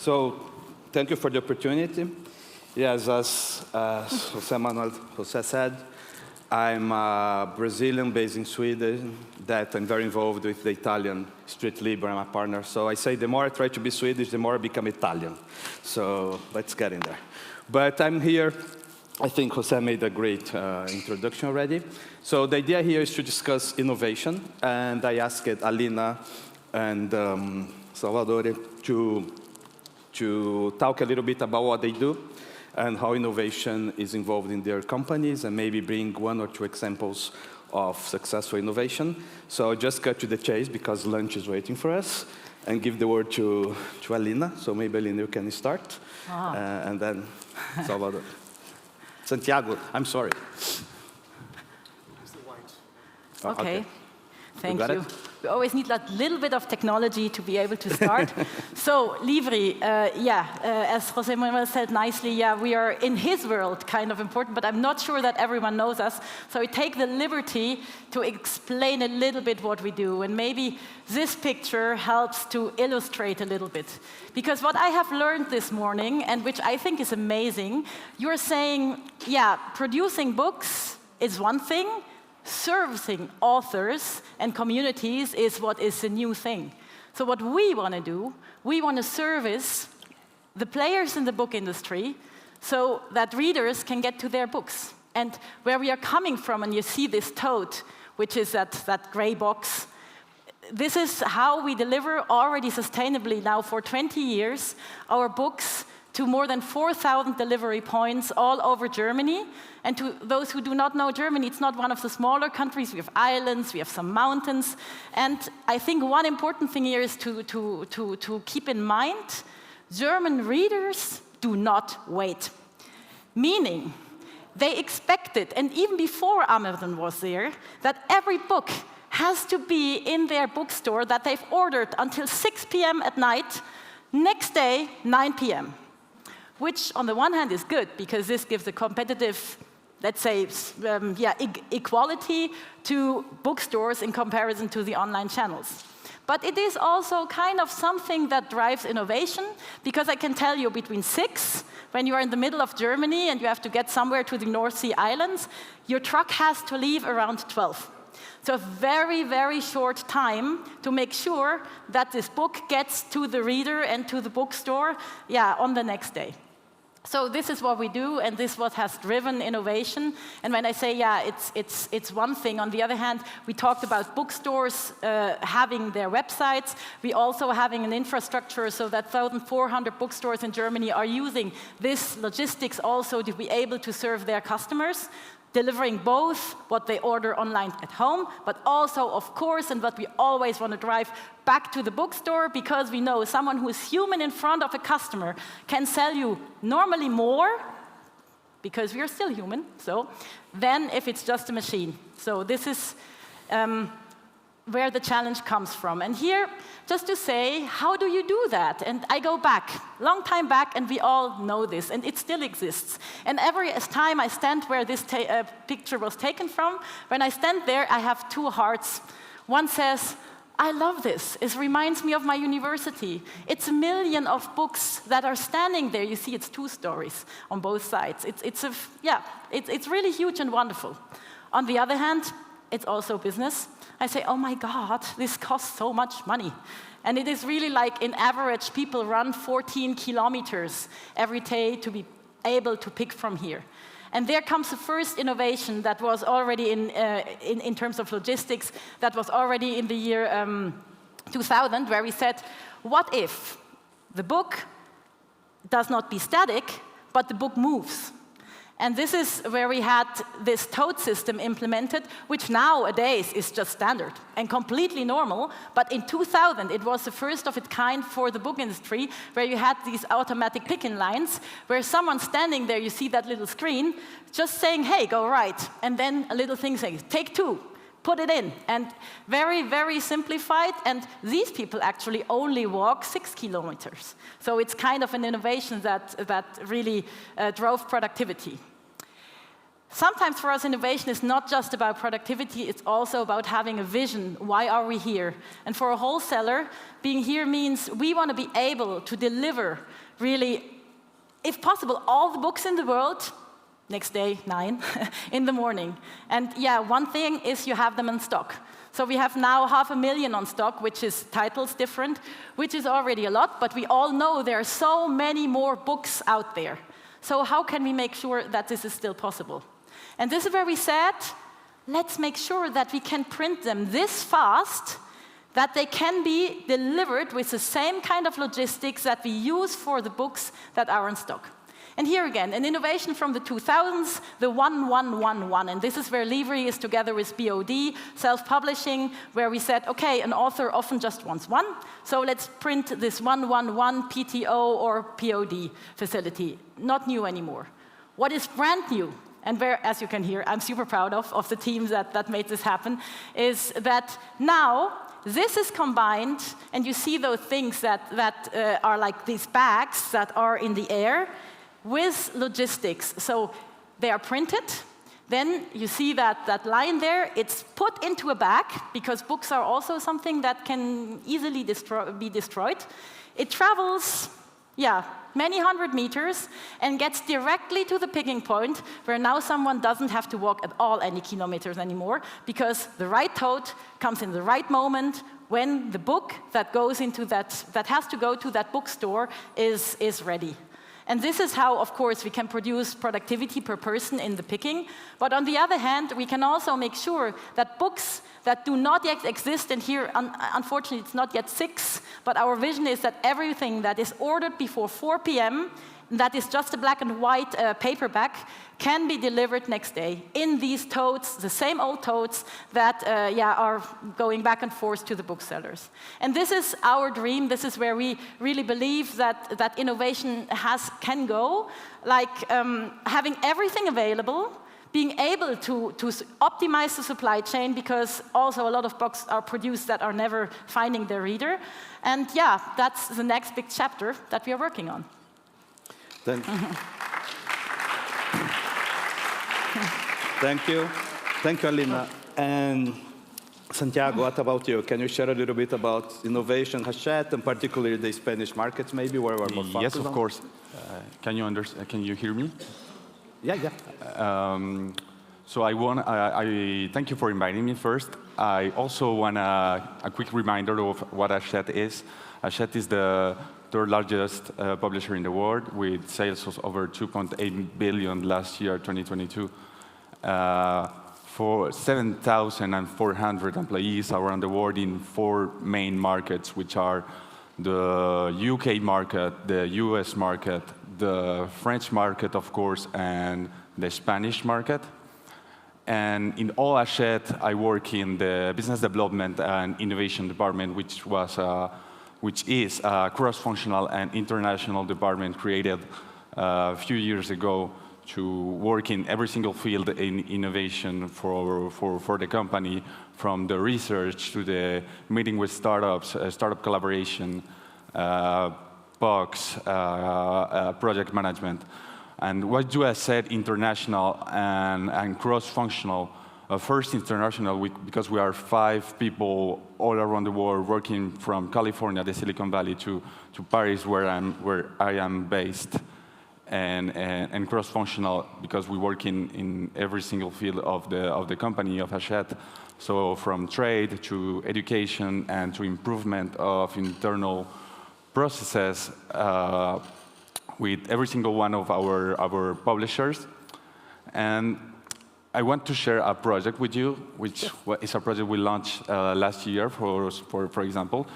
So thank you for the opportunity. Yes, as Jose said, I'm a Brazilian based in Sweden that I'm very involved with the Italian StreetLib. I'm a partner. So I say the more I try to be Swedish, the more I become Italian. So let's get in there. But I'm here. I think Jose made a great introduction already. So the idea here is to discuss innovation. And I asked Alyna and Salvatore to talk a little bit about what they do and how innovation is involved in their companies, and maybe bring one or two examples of successful innovation. So I'll just cut to the chase because lunch is waiting for us, and give the word to Alyna. So maybe Alyna, you can start, and then Salvador. Santiago, I'm sorry. Okay. Thank you. We always need a little bit of technology to be able to start. So, Livre, as Jose Manuel said nicely, we are in his world kind of important, but I'm not sure that everyone knows us. So we take the liberty to explain a little bit what we do, and maybe this picture helps to illustrate a little bit. Because what I have learned this morning, and which I think is amazing, you're saying, producing books is one thing, servicing authors and communities is what is the new thing. So what we want to do, we want to service the players in the book industry so that readers can get to their books. And where we are coming from, and you see this tote, which is that gray box, this is how we deliver already sustainably now for 20 years our books to more than 4,000 delivery points all over Germany. And to those who do not know Germany, it's not one of the smaller countries. We have islands, we have some mountains. And I think one important thing here is to keep in mind, German readers do not wait. Meaning, they expected, and even before Amazon was there, that every book has to be in their bookstore that they've ordered until 6 p.m. at night, next day, 9 p.m. Which, on the one hand, is good, because this gives a competitive, let's say, equality to bookstores in comparison to the online channels. But it is also kind of something that drives innovation, because I can tell you between 6, when you are in the middle of Germany and you have to get somewhere to the North Sea Islands, your truck has to leave around 12. So very, very short time to make sure that this book gets to the reader and to the bookstore, on the next day. So this is what we do, and this is what has driven innovation. And when I say, it's one thing, on the other hand, we talked about bookstores having their websites. We also having an infrastructure so that 1,400 bookstores in Germany are using this logistics also to be able to serve their customers, delivering both what they order online at home, but also, of course, and what we always want to drive back to the bookstore, because we know someone who is human in front of a customer can sell you normally more, because we are still human, than if it's just a machine. So this is where the challenge comes from. And here, just to say, how do you do that? And I go back, long time back, and we all know this, and it still exists. And every time I stand where this picture was taken from, when I stand there, I have two hearts. One says, I love this. It reminds me of my university. It's 1 million of books that are standing there. You see, it's 2 stories on both sides. It's really huge and wonderful. On the other hand, it's also business. I say, oh my God, this costs so much money. And it is really like, in average, people run 14 kilometers every day to be able to pick from here. And there comes the first innovation that was already in terms of logistics, that was already in the year 2000, where we said, what if the book does not be static, but the book moves? And this is where we had this tote system implemented, which nowadays is just standard and completely normal. But in 2000, it was the first of its kind for the book industry, where you had these automatic pick-in lines, where someone standing there, you see that little screen, just saying, hey, go right. And then a little thing saying, take 2. Put it in, and very, very simplified, and these people actually only walk 6 kilometers. So it's kind of an innovation that really drove productivity. sometimes for us, innovation is not just about productivity, it's also about having a vision. Why are we here? And for a wholesaler, being here means we want to be able to deliver, really, if possible, all the books in the world, next day, 9, in the morning. And yeah, one thing is you have them in stock. So we have now 500,000 on stock, which is titles different, which is already a lot, but we all know there are so many more books out there. So how can we make sure that this is still possible? And this is where we said, let's make sure that we can print them this fast that they can be delivered with the same kind of logistics that we use for the books that are in stock. And here again, an innovation from the 2000s, the 1111. And this is where Livre is together with BOD, self-publishing, where we said, okay, an author often just wants one, so let's print this 111 PTO or POD facility. Not new anymore. What is brand new, and where, as you can hear, I'm super proud of the teams that made this happen, is that now this is combined, and you see those things that are like these bags that are in the air, with logistics. So they are printed, then you see that line there, it's put into a bag, because books are also something that can easily be destroyed. It travels, yeah, many hundred meters, and gets directly to the picking point, where now someone doesn't have to walk at all any kilometers anymore, because the right tote comes in the right moment, when the book that goes into that has to go to that bookstore is ready. And this is how, of course, we can produce productivity per person in the picking. But on the other hand, we can also make sure that books that do not yet exist, and here, unfortunately, it's not yet 6, but our vision is that everything that is ordered before 4 p.m., that is just a black and white paperback, can be delivered next day in these totes, the same old totes that are going back and forth to the booksellers. And this is our dream. This is where we really believe that innovation can go, like having everything available, being able to optimize the supply chain, because also a lot of books are produced that are never finding their reader. And yeah, that's the next big chapter that we are working on. Thank you. Thank you, Alyna. And Santiago, what about you? Can you share a little bit about innovation, Hachette, and particularly the Spanish markets, maybe, where we're more focused on? Yes, of course. Can you hear me? Yeah. So I thank you for inviting me first. I also want a quick reminder of what Hachette is. Hachette is the third largest publisher in the world, with sales of over 2.8 billion last year, 2022. For 7,400 employees around the world in 4 main markets, which are the UK market, the US market, the French market, of course, and the Spanish market. And in all Hachette, I work in the business development and innovation department, which is a cross-functional and international department created a few years ago to work in every single field in innovation for the company, from the research to the meeting with startups, startup collaboration, POCs, project management. And what you have said, international and cross-functional. First, international, because we are 5 people all around the world working from California, the Silicon Valley, to Paris, where I am based. And cross-functional, because we work in every single field of the company, of Hachette. So from trade to education and to improvement of internal processes with every single one of our publishers. And I want to share a project with you, which is a project we launched last year, for example.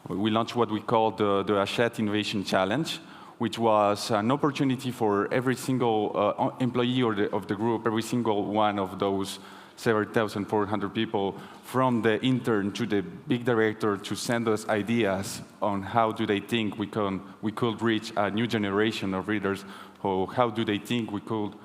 We launched what we call the Hachette Innovation Challenge, which was an opportunity for every single employee of the group, every single one of those 7,400 people, from the intern to the big director, to send us ideas on how do they think we could reach a new generation of readers, or how do they think we could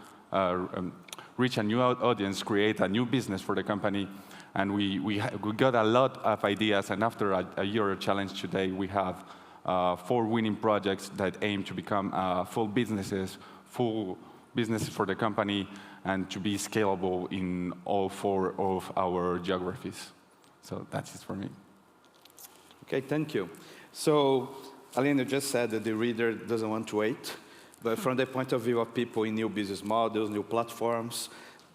reach a new audience, create a new business for the company. And we got a lot of ideas, and after a year of challenge today, we have 4 winning projects that aim to become full businesses, full businesses for the company and to be scalable in all 4 of our geographies. So that's it for me. Okay, thank you. So Alyna just said that the reader doesn't want to wait, but from the point of view of people in new business models, new platforms,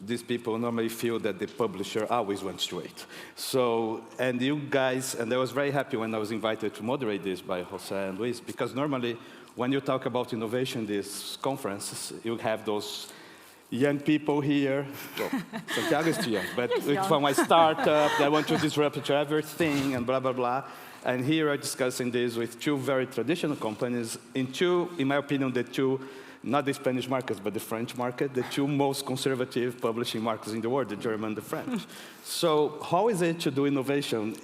these people normally feel that the publisher always wants to wait. So, and you guys, and I was very happy when I was invited to moderate this by Jose and Luis, because normally when you talk about innovation in these conferences, you have those young people here. Well, Santiago is too young, but it's from my startup, I want to disrupt everything and blah, blah, blah. And here I'm discussing this with 2 very traditional companies, in my opinion, the 2, not the Spanish markets, but the French market, the 2 most conservative publishing markets in the world, the German and the French. So how is it to do innovation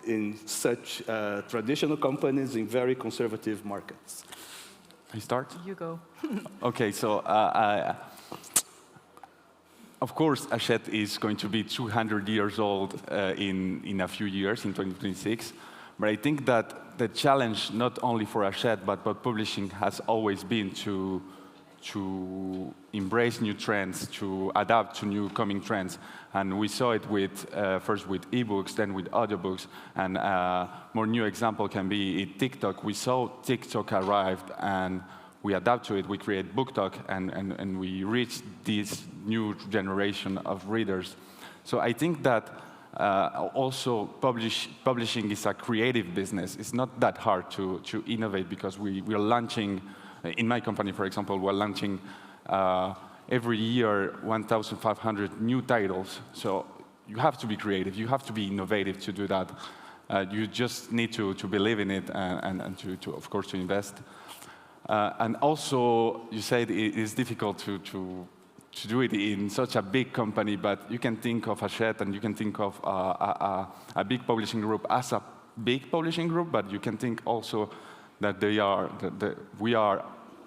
in such traditional companies in very conservative markets? I start? You go. Okay, so of course, Hachette is going to be 200 years old in a few years, in 2026. But I think that the challenge, not only for Hachette, but publishing, has always been to embrace new trends, to adapt to new coming trends. And we saw it with, first with ebooks, then with audiobooks. And more new example can be TikTok. We saw TikTok arrived, and we adapt to it. We create BookTok, and we reach this new generation of readers. So I think that also publishing is a creative business. It's not that hard to innovate, because we are launching, in my company, for example, we're launching every year 1,500 new titles. So you have to be creative. You have to be innovative to do that. You just need to believe in it and to, of course, to invest. And also, you said it is difficult to do it in such a big company, but you can think of Hachette and you can think of a big publishing group as a big publishing group, but you can think also that we are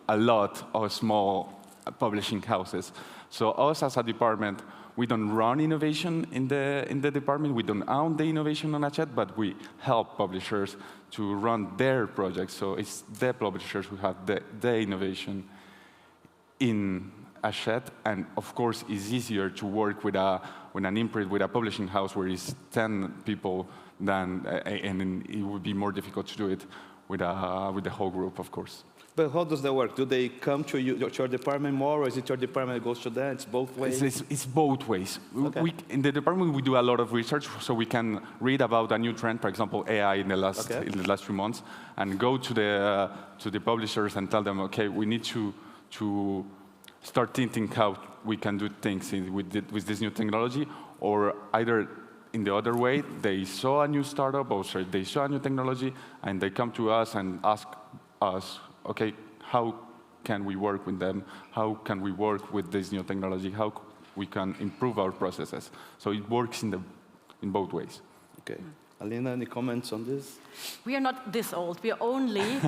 a lot of small publishing houses. So us as a department, we don't run innovation in the department. We don't own the innovation on Hachette, but we help publishers to run their projects. So it's the publishers who have the innovation in Hachette. And of course, it's easier to work with an imprint, with a publishing house where it's 10 people and it would be more difficult to do it with the whole group, of course. But how does that work? Do they come to your department more, or is it your department that goes to them? It's both ways? It's both ways. Okay. In the department, we do a lot of research, so we can read about a new trend, for example, AI in the last few months, and go to the publishers and tell them, okay, we need to start thinking how we can do things with this new technology, or either in the other way, they saw a new startup, or sorry, they saw a new technology, and they come to us and ask us, okay, how can we work with them? How can we work with this new technology? How we can improve our processes? So it works in both ways. Okay. Alyna, any comments on this? We are not this old. We are only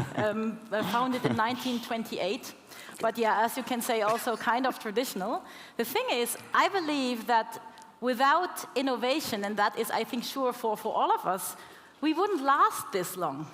founded in 1928. But yeah, as you can say, also kind of traditional. The thing is, I believe that without innovation, and that is, I think, sure for all of us, we wouldn't last this long.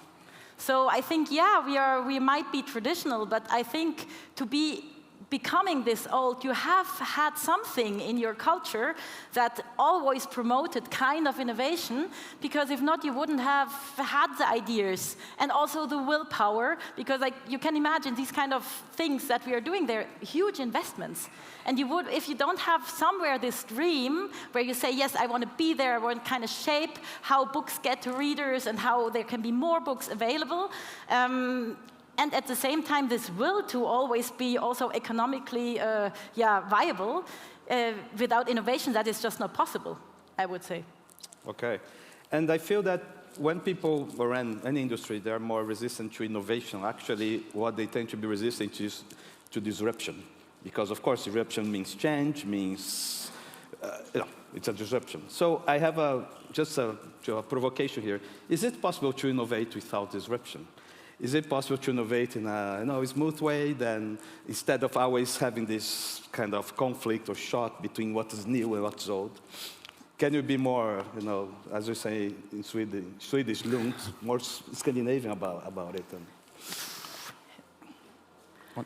So I think, yeah, we might be traditional, but I think to be becoming this old, you have had something in your culture that always promoted kind of innovation, because if not, you wouldn't have had the ideas and also the willpower, because you can imagine these kind of things that we are doing, they're huge investments. And you would, if you don't have somewhere this dream where you say, yes, I want to be there, I want to kind of shape how books get to readers and how there can be more books available, and at the same time, this will to always be also economically viable. Without innovation, that is just not possible, I would say. Okay. And I feel that when people around any industry, they are more resistant to innovation. Actually, what they tend to be resistant is to disruption. Because, of course, disruption means change, means, it's a disruption. So I have just a provocation here. Is it possible to innovate without disruption? Is it possible to innovate in a smooth way, then instead of always having this kind of conflict or shot between what is new and what's old? Can you be more, as we say in Swedish, lugnt, more Scandinavian about it?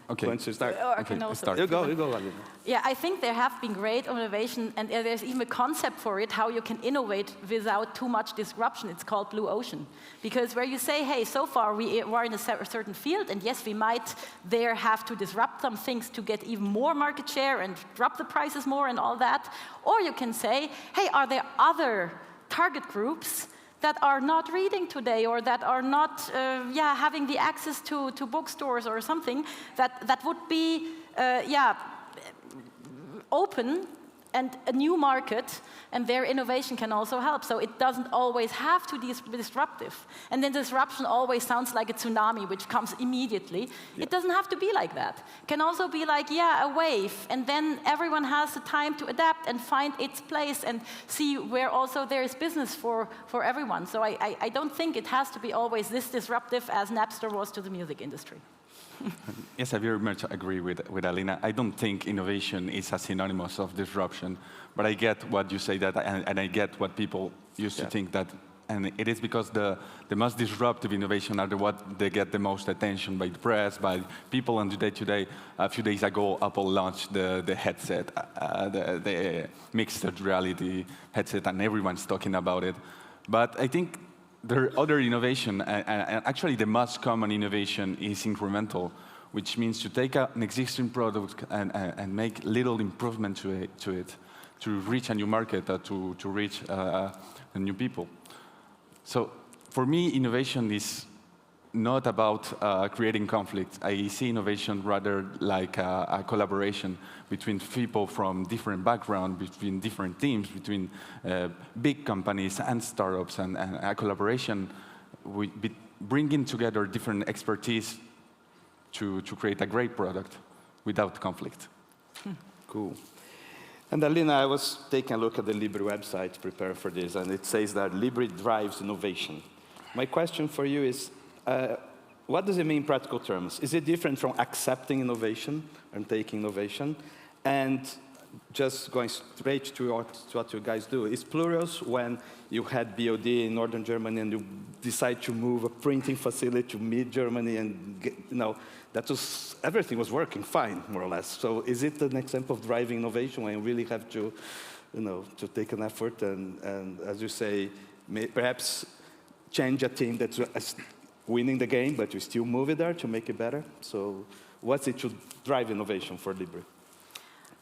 Okay. Want to start? Or I can also start. You go, Alyna. Yeah, I think there have been great innovation, and there's even a concept for it, how you can innovate without too much disruption. It's called blue ocean. Because where you say, hey, so far we are in a certain field, and yes, we might there have to disrupt some things to get even more market share and drop the prices more and all that. Or you can say, hey, are there other target groups that are not reading today, or that are not having the access to bookstores or something, that would be open and a new market, and their innovation can also help. So it doesn't always have to be disruptive. And then disruption always sounds like a tsunami, which comes immediately. Yeah. It doesn't have to be like that. It can also be like, a wave, and then everyone has the time to adapt and find its place and see where also there is business for everyone. So I don't think it has to be always this disruptive as Napster was to the music industry. Yes, I very much agree with Alyna. I don't think innovation is a synonymous of disruption, but I get what you say that, and I get what people used to think that, and it is because the most disruptive innovation are what they get the most attention by the press, by people, and today, a few days ago, Apple launched the headset, the mixed reality headset, and everyone's talking about it. But I think there are other innovation, and actually the most common innovation is incremental, which means to take an existing product and make little improvement to it to reach a new market, to reach new people. So for me, innovation is not about creating conflict. I see innovation rather like a collaboration between people from different backgrounds, between different teams, between big companies and startups, and a collaboration bringing together different expertise to create a great product without conflict. Cool. And Alyna, I was taking a look at the Libri website to prepare for this, and it says that Libri drives innovation. My question for you is, what does it mean in practical terms? Is it different from accepting innovation and taking innovation? And just going straight to what you guys do, is Plurals when you had BOD in northern Germany and you decide to move a printing facility to mid-Germany and everything was working fine, more or less. So is it an example of driving innovation when you really have to, to take an effort and as you say, perhaps change a team that's winning the game, but you still move it there to make it better? So what's it to drive innovation for Libri?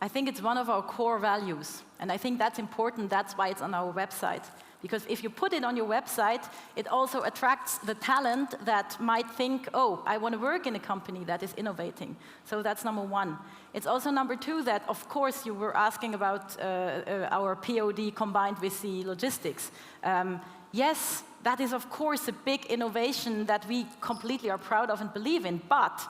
I think it's one of our core values, and I think that's important. That's why it's on our website. Because if you put it on your website, it also attracts the talent that might think, oh, I want to work in a company that is innovating. So that's number one. It's also number two that, of course, you were asking about our POD combined with the logistics. Yes, that is, of course, a big innovation that we completely are proud of and believe in, but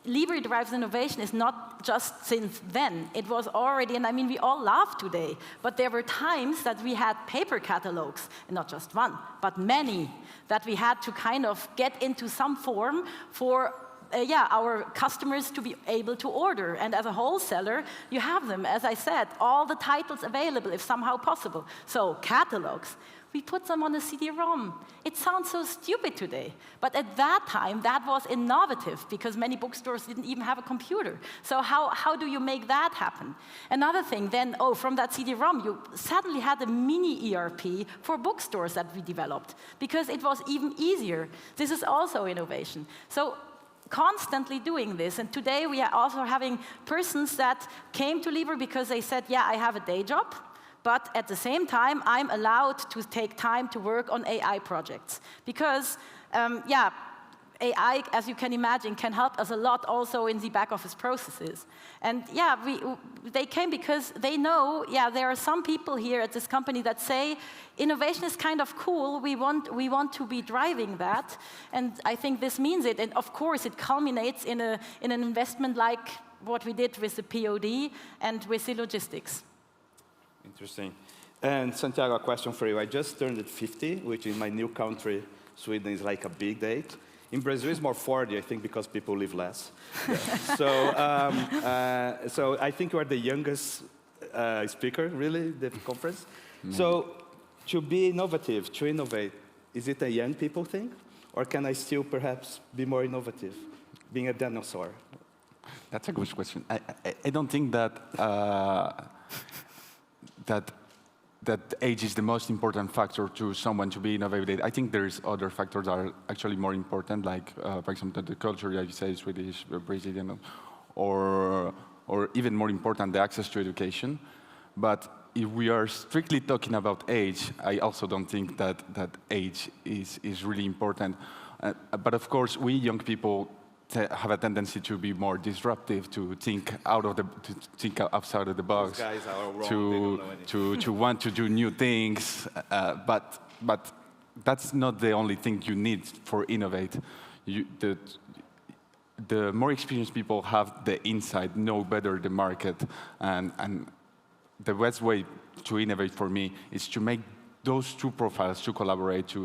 Libri drives innovation is not just since then. It was already, and I mean, we all laugh today, but there were times that we had paper catalogs, and not just one, but many, that we had to kind of get into some form for our customers to be able to order. And as a wholesaler, you have them, as I said, all the titles available if somehow possible. So catalogs. We put them on a CD-ROM. It sounds so stupid today. But at that time, that was innovative because many bookstores didn't even have a computer. So how do you make that happen? Another thing, then, from that CD-ROM, you suddenly had a mini ERP for bookstores that we developed because it was even easier. This is also innovation. So constantly doing this. And today, we are also having persons that came to Livre because they said, yeah, I have a day job. But at the same time, I'm allowed to take time to work on AI projects. Because, AI, as you can imagine, can help us a lot also in the back office processes. And they came because they know, there are some people here at this company that say, innovation is kind of cool, we want to be driving that. And I think this means it. And of course, it culminates in an investment like what we did with the POD and with the logistics. Interesting. And Santiago, a question for you. I just turned 50, which in my new country, Sweden, is like a big date. In Brazil, it's more 40, I think, because people live less. So I think you are the youngest speaker, really, the conference. So to be innovative, to innovate, is it a young people thing? Or can I still perhaps be more innovative, being a dinosaur? That's a good question. I don't think that that age is the most important factor to someone to be innovative. I think there's other factors that are actually more important, like, for example, the culture, like you say, Swedish, Brazilian, or even more important, the access to education. But if we are strictly talking about age, I also don't think that age is really important. But of course, we young people have a tendency to be more disruptive, to think outside of the box, those guys are wrong, to want to do new things. But that's not the only thing you need for innovate. The more experienced people have the insight, know better the market, and the best way to innovate for me is to make those two profiles to collaborate,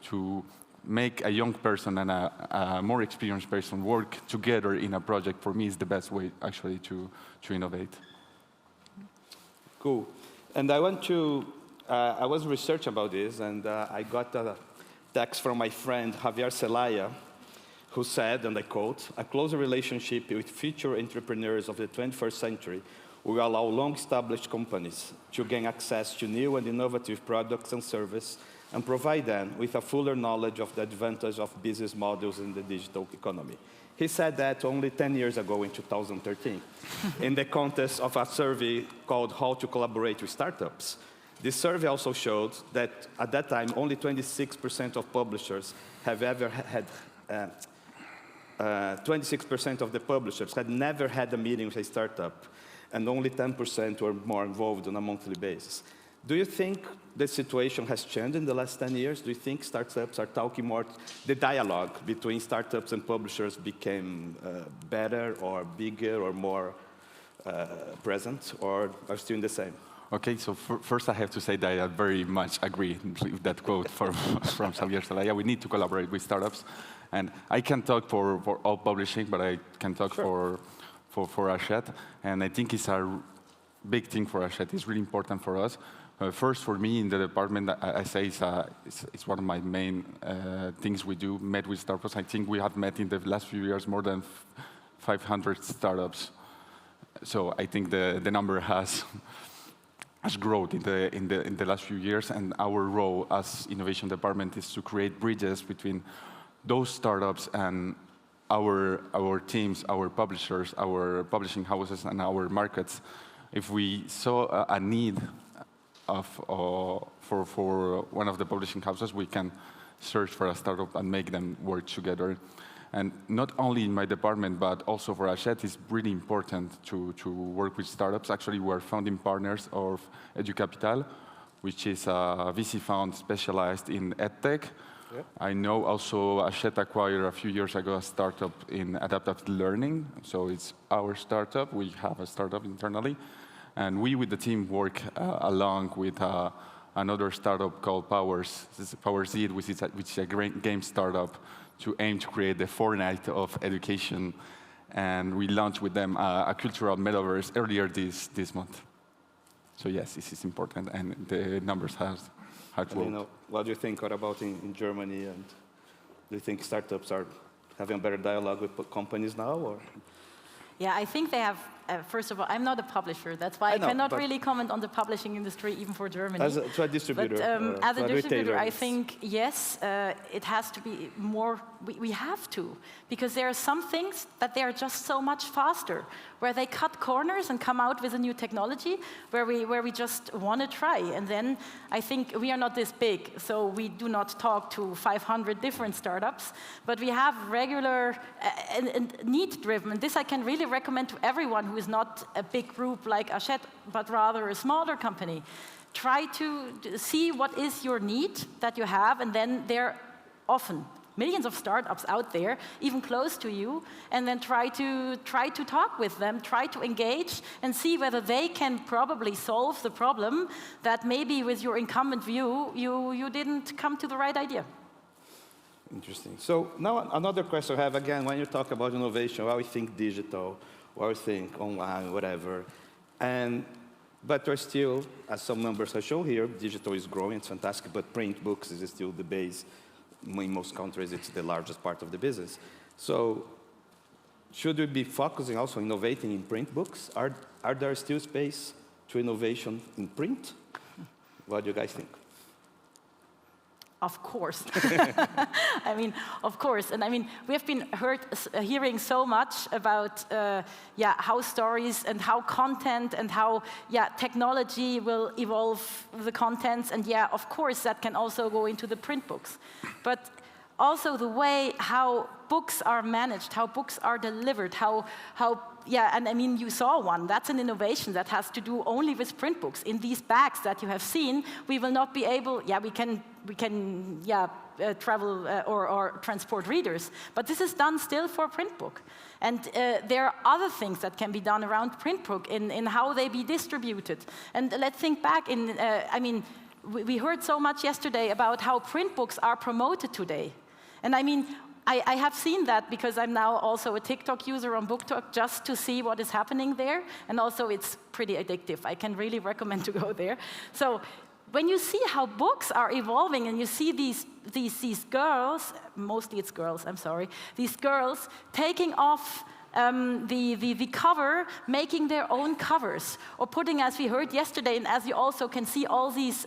to make a young person and a more experienced person work together in a project. For me, is the best way actually to innovate. Cool. And I was researching about this, and I got a text from my friend Javier Celaya, who said, and I quote, "A closer relationship with future entrepreneurs of the 21st century will allow long-established companies to gain access to new and innovative products and services and provide them with a fuller knowledge of the advantage of business models in the digital economy." He said that only 10 years ago in 2013, in the context of a survey called How to Collaborate with Startups. This survey also showed that at that time, only 26% of publishers have ever had 26% of the publishers had never had a meeting with a startup, and only 10% were more involved on a monthly basis. Do you think the situation has changed in the last 10 years? Do you think startups are talking more? The dialogue between startups and publishers became better or bigger or more present, or are still the same? Okay, so first I have to say that I very much agree with that quote from Javier Celaya. We need to collaborate with startups. And I can't talk for all publishing, but I can talk Sure. for Hachette. And I think it's a big thing for Hachette. It's really important for us. First, for me in the department, I say it's one of my main things we do, met with startups. I think we have met in the last few years more than 500 startups. So I think the number has grown in the last few years. And our role as innovation department is to create bridges between those startups and our teams, our publishers, our publishing houses, and our markets. If we saw a need for one of the publishing houses, we can search for a startup and make them work together. And not only in my department, but also for Hachette, it's really important to work with startups. Actually, we're founding partners of EduCapital, which is a VC fund specialized in edtech. Yep. I know also Hachette acquired a few years ago a startup in adaptive learning. So it's our startup. We have a startup internally. And we, with the team, work along with another startup called Powers. This is PowerZ, which is a game startup to aim to create the Fortnite of education. And we launched with them a cultural metaverse earlier this month. So yes, this is important, and the numbers have grown. What do you think about in Germany? And do you think startups are having a better dialogue with companies now? Or? Yeah, I think they have. First of all, I'm not a publisher. That's why I cannot really comment on the publishing industry, even for Germany. As a distributor, but, as a distributor, I think, yes, it has to be more. We have to, because there are some things that they are just so much faster, where they cut corners and come out with a new technology, where we just want to try. And then I think we are not this big, so we do not talk to 500 different startups, but we have regular and need-driven. And this I can really recommend to everyone who is not a big group like Hachette, but rather a smaller company. Try to see what is your need that you have, and then there are often millions of startups out there, even close to you, and then try to talk with them, try to engage, and see whether they can probably solve the problem that maybe with your incumbent view, you didn't come to the right idea. Interesting. So now another question I have, again, when you talk about innovation, why we think digital, why we think online, whatever. But we're still, as some numbers I show here, digital is growing, it's fantastic, but print books is still the base. In most countries, it's the largest part of the business. So should we be focusing also innovating in print books? Are there still space to innovation in print? What do you guys think? Of course. I mean, of course. And I mean, we have been hearing so much about how stories and how content and how technology will evolve the contents. And of course, that can also go into the print books. But also the way how books are managed, how books are delivered, and I mean, you saw one. That's an innovation that has to do only with print books. In these bags that you have seen, we will not be able, we can travel or transport readers, but this is done still for print book. And there are other things that can be done around print book in how they be distributed. And let's think back I mean, we heard so much yesterday about how print books are promoted today. And I mean, I have seen that because I'm now also a TikTok user on BookTok just to see what is happening there. And also it's pretty addictive. I can really recommend to go there. So when you see how books are evolving and you see these girls, mostly it's girls, I'm sorry, these girls taking off the cover, making their own covers, or putting, as we heard yesterday, and as you also can see all these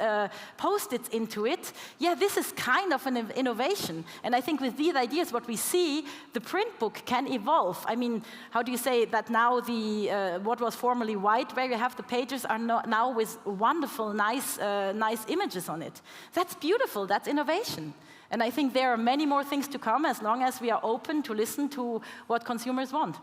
post-its into it, this is kind of an innovation. And I think with these ideas, what we see, the print book can evolve. I mean, how do you say that now what was formerly white, where you have the pages, are now with wonderful, nice images on it. That's beautiful, that's innovation. And I think there are many more things to come as long as we are open to listen to what consumers want.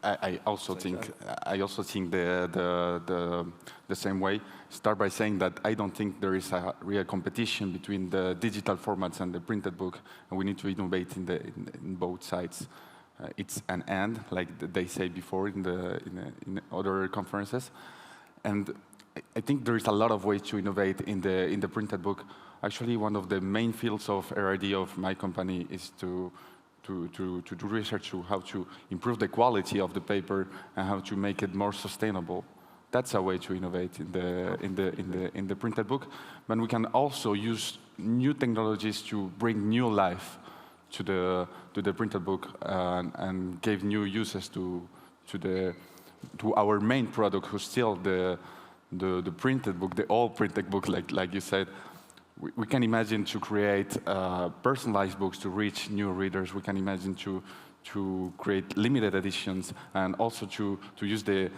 I also think the same way. Start by saying that I don't think there is a real competition between the digital formats and the printed book, and we need to innovate in both sides. It's an and, like they say before in other conferences, and I think there is a lot of ways to innovate in the printed book. Actually, one of the main fields of R&D of my company is to do research to how to improve the quality of the paper and how to make it more sustainable. That's a way to innovate in the printed book. But we can also use new technologies to bring new life to the printed book and give new uses to our main product, who's still the printed book, the old printed book, like you said. We can imagine to create personalized books to reach new readers. We can imagine to create limited editions and also to use the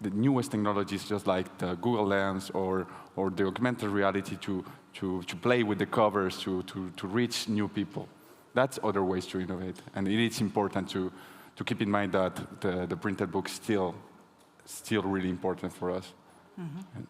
newest technologies, just like the Google Lens or the augmented reality to play with the covers to reach new people. That's other ways to innovate. And it is important to keep in mind that the printed book is still really important for us. Mm-hmm.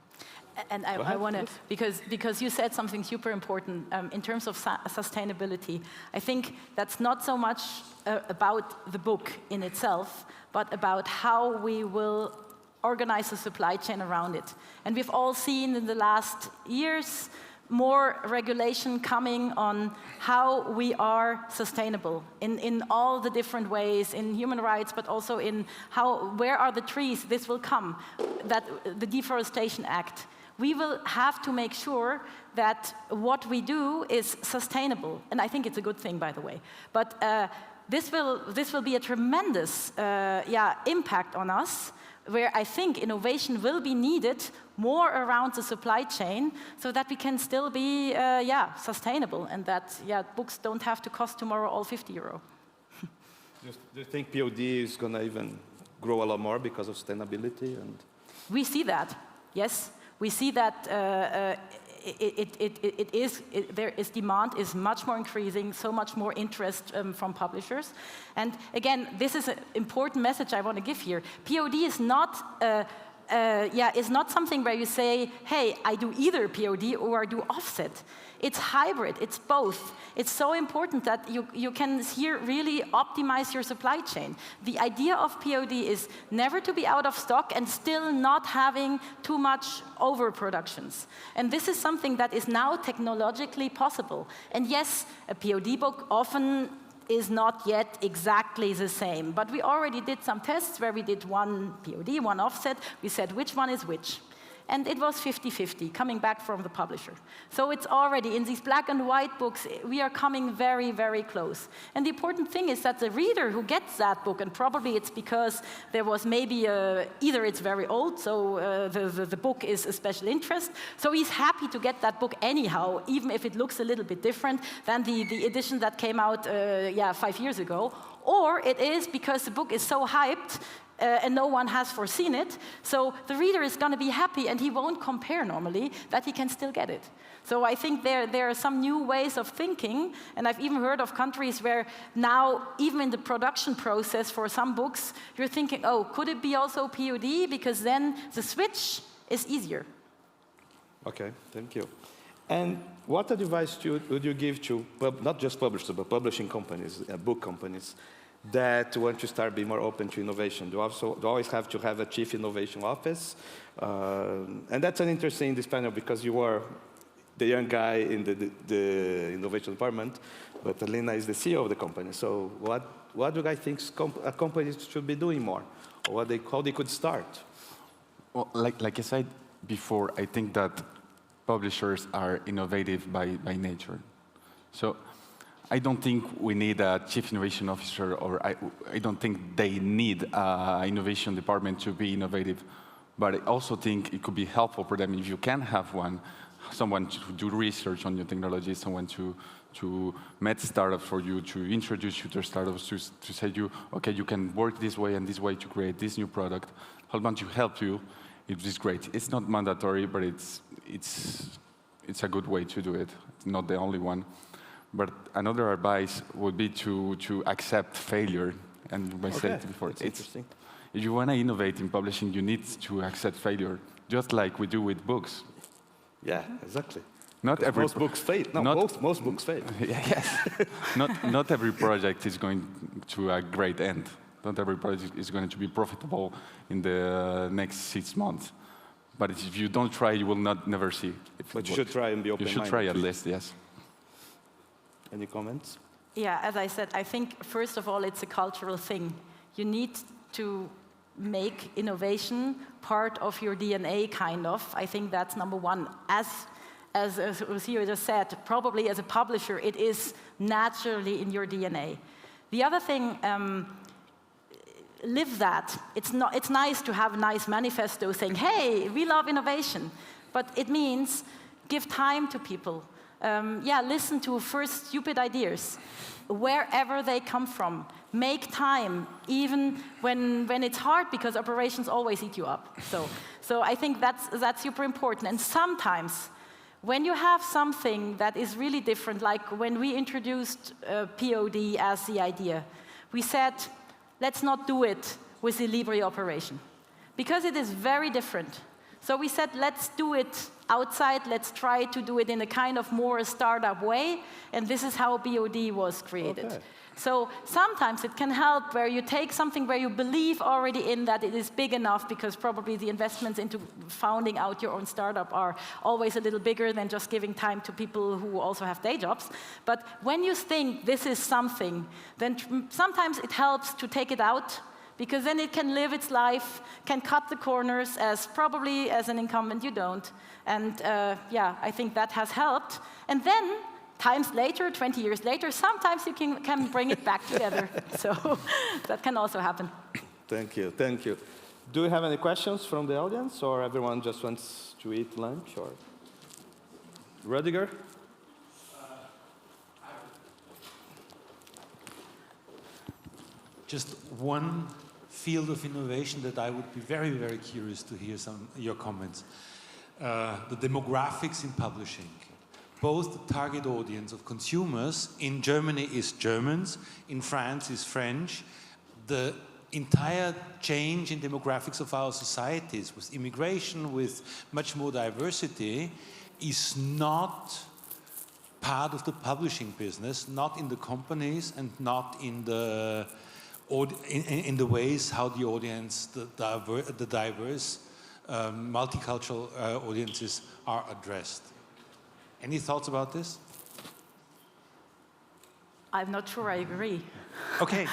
And I want to, because you said something super important in terms of sustainability. I think that's not so much about the book in itself, but about how we will organize the supply chain around it. And we've all seen in the last years more regulation coming on how we are sustainable in all the different ways, in human rights, but also in where are the trees. This will come, that the Deforestation Act. We will have to make sure that what we do is sustainable. And I think it's a good thing, by the way. But this will be a tremendous impact on us, where I think innovation will be needed more around the supply chain so that we can still be sustainable, and that books don't have to cost tomorrow all €50. Do you think POD is going to even grow a lot more because of sustainability? And we see that, yes. We see that demand is much more increasing, so much more interest from publishers. And again, this is an important message I want to give here. POD is not something where you say, hey, I do either POD or I do offset. It's hybrid, it's both. It's so important that you can here really optimize your supply chain. The idea of POD is never to be out of stock and still not having too much overproductions. And this is something that is now technologically possible. And yes, a POD book often is not yet exactly the same. But we already did some tests where we did one POD, one offset. We said which one is which. and it was 50-50, coming back from the publisher. So it's already, in these black and white books, we are coming very, very close. And the important thing is that the reader who gets that book, and probably it's because there was maybe, either it's very old, so the book is a special interest, so he's happy to get that book anyhow, even if it looks a little bit different than the edition that came out 5 years ago. Or it is because the book is so hyped and no one has foreseen it, so the reader is going to be happy and he won't compare normally, that he can still get it. So I think there are some new ways of thinking, and I've even heard of countries where now, even in the production process for some books, you're thinking, oh, could it be also POD? Because then the switch is easier. Okay, thank you. And what advice would you give to, not just publishers, but publishing companies, book companies, that want to start being more open to innovation? Do always have to have a chief innovation office? And that's an interesting in this panel, because you are the young guy in the innovation department, but Alyna is the CEO of the company. So what do you guys think companies should be doing more? Or how they could start? Well, like I said before, I think that publishers are innovative by nature. So I don't think we need a chief innovation officer, or I don't think they need an innovation department to be innovative. But I also think it could be helpful for them if you can have someone to do research on your technology, someone to met startups for you, to introduce you to startups, to say you, okay, you can work this way and this way to create this new product. How about to help you? It is great. It's not mandatory, but it's a good way to do it. It's not the only one. But another advice would be to accept failure. And I said it before, it's interesting. If you want to innovate in publishing, you need to accept failure, just like we do with books. Yeah, exactly. Most books fail. No, most books fail. Yes. not every project is going to a great end. Not every project is going to be profitable in the next 6 months. But if you don't try, you will never see. But you should try and be open-minded. You should try at least, yes. Any comments? Yeah, as I said, I think, first of all, it's a cultural thing. You need to make innovation part of your DNA, kind of. I think that's number one. As Rosillo just said, probably as a publisher, it is naturally in your DNA. The other thing, live that. It's nice to have a nice manifesto saying, hey, we love innovation. But it means give time to people. Listen to first stupid ideas, wherever they come from. Make time, even when it's hard, because operations always eat you up. So I think that's super important. And sometimes, when you have something that is really different, like when we introduced POD as the idea, we said, let's not do it with the Libri operation, because it is very different. So we said, let's do it outside, let's try to do it in a kind of more startup way, and this is how POD was created. Okay. So sometimes it can help where you take something where you believe already in that it is big enough, because probably the investments into founding out your own startup are always a little bigger than just giving time to people who also have day jobs. But when you think this is something, then sometimes it helps to take it out, because then it can live its life, can cut the corners, as probably as an incumbent you don't. And I think that has helped. And then, times later, 20 years later, sometimes you can bring it back together. So that can also happen. Thank you, thank you. Do you have any questions from the audience, or everyone just wants to eat lunch? Or Rudiger? Just one field of innovation that I would be very, very curious to hear your comments. The demographics in publishing. Both the target audience of consumers in Germany is Germans, in France is French. The entire change in demographics of our societies, with immigration, with much more diversity, is not part of the publishing business, not in the companies and not in the ways how the audience, the diverse, multicultural audiences are addressed. Any thoughts about this? I'm not sure I agree. Okay.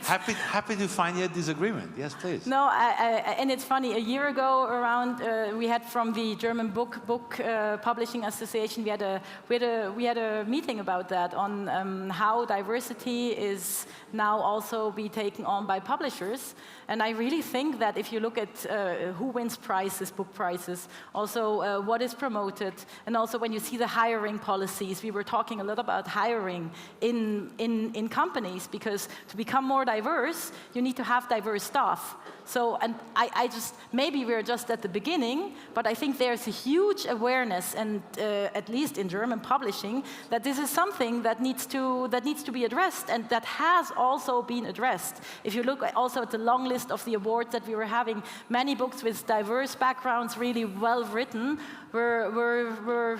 Happy to find a disagreement. Yes, please. No, and it's funny. A year ago, around we had from the German Book Publishing Association, we had a meeting about that on how diversity is now also be taken on by publishers. And I really think that if you look at who wins prizes, book prizes, also what is promoted, and also when you see the hiring policies, we were talking a lot about hiring in companies, because to become more diverse, you need to have diverse staff. So, and I just, maybe we're just at the beginning, but I think there's a huge awareness, and at least in German publishing, that this is something that needs to be addressed, and that has also been addressed. If you look also at the long list of the awards that we were having, many books with diverse backgrounds, really well written, were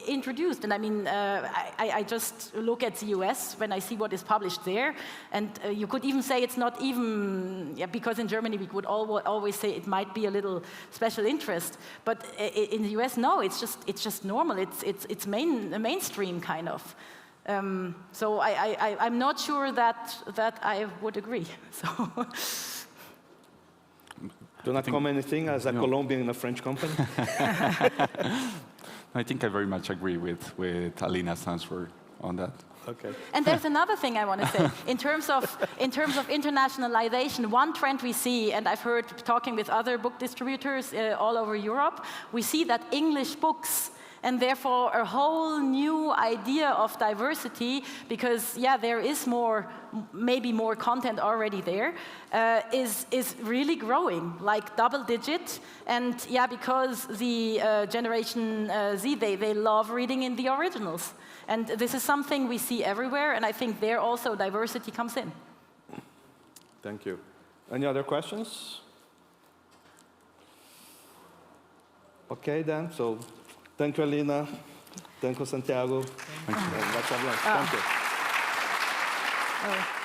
introduced. And I mean, I just look at the US when I see what is published there, and you could even say it's not even, because in Germany we would always say it might be a little special interest, but in the US, no, it's just normal. It's mainstream kind of. So I'm not sure that I would agree. So. Do not comment anything as a Colombian in a French company? I think I very much agree with Alyna's answer on that. Okay. And there's another thing I want to say. In terms of internationalization, one trend we see, and I've heard talking with other book distributors all over Europe, we see that English books, and therefore a whole new idea of diversity, because there is maybe more content already there, is really growing, like double digit. And because the Generation Z, they love reading in the originals. And this is something we see everywhere, and I think there also diversity comes in. Thank you. Any other questions? Okay then, so thank you, Alyna. Thank you, Santiago. Thank you. Thank you.